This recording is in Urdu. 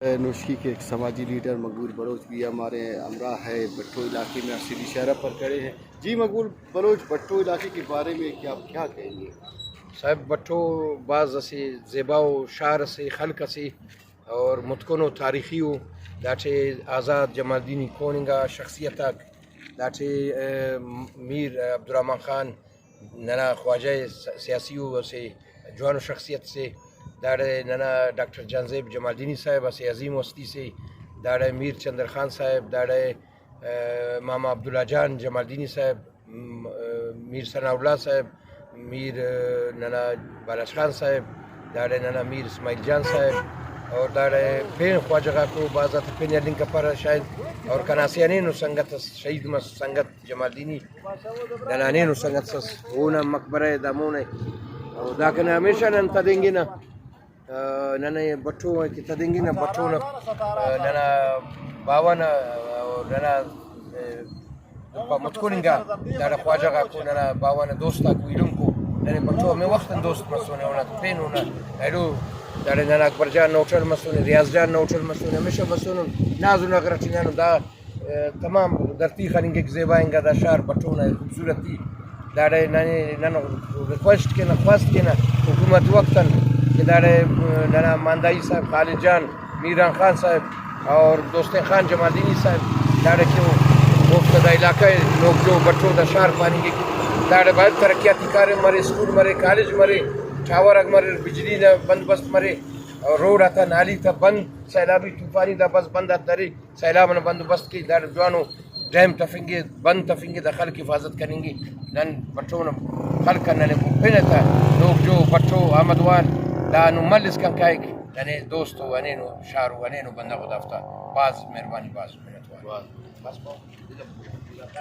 نوشکی کے ایک سماجی لیڈر مقبول بلوچ بھی ہمارے ہمراہ ہے بٹھو علاقے میں سیدھی شہرہ پر کھڑے ہیں. جی مقبول بلوچ بٹھو علاقے کے بارے میں کیا کہیں گے؟ صاحب بٹھو بعض اسی زیبا و شعر اسی خلق اسی اور متکن و تاریخی و داٹے آزاد جمال الدین کوننگا شخصیتک داٹے میر عبدالرحمن خان ننا خواجہ سیاسی و اسے جوان و شخصیت سے داڑے ننا ڈاکٹر جانزیب جمال الدینی صاحب اسے عظیم ہستی سے داڑے میر چندر خان صاحب داڑے ماما عبداللہ جان جمال الدینی صاحب میر ثناء اللہ صاحب میر ننا بالاش خان صاحب داڑے ننا میر اسماعیل جان صاحب اور داڑے پین خواجہ کو بازات پین لنک پر شاید اور کناسیانین و سنگت شہید سنگت جمال الدینی دنانین و سنگت ہونا مقبرہ دامون داکن ہمیشہ نن تدیں گے نا ننا بٹھو کی تدیں گے نا بٹھو ننا باوانا ننا متکوننگا داڑا خواجہ کو ننا باوانا دوستا کو علم کو ننے بٹھو میں وقت دوست مسونے ہونا پین ہونا ایلو داڑے ننا اکبر جان نوٹر مسونے ریاض جان نوٹر مسونے ہمیشہ مسونے نازو نگر چنانو دا تمام درتی خاننگ ایک زیبائنگا دا شہر بٹھونا خوبصورتی داڑے ننا ریکویسٹ کے نا خواست کے نا حکومت وقتاً کہ داڑے ننا ماندائی صاحب خالد جان میران خان صاحب اور دوست خان جمال الدینی صاحب داڑے کیوں وقت دا علاقہ لوگ جو بٹھو دا شہر پانی کے داڑے باید ترقیاتی کارے مرے اسکول مرے کالج مرے ٹاور اگ مرے بجلی دا بندوبست مرے اور روڈ آتا نالی تا بند سیلابی طوفانی دا بس بند آتا رہی سیلاب نے بندوبست کی داڑے جوانو ڈیم تفنگے بند تفنگے دا خلق حفاظت کریں گے نن بٹھو نا خلق کرنے پھر تھا لوگ جو بٹھو آمدوان دانو ملس کن کائک یعنی دوستو انینو شارو انینو بندہ خدا افتا باز مہربانی باز منتوان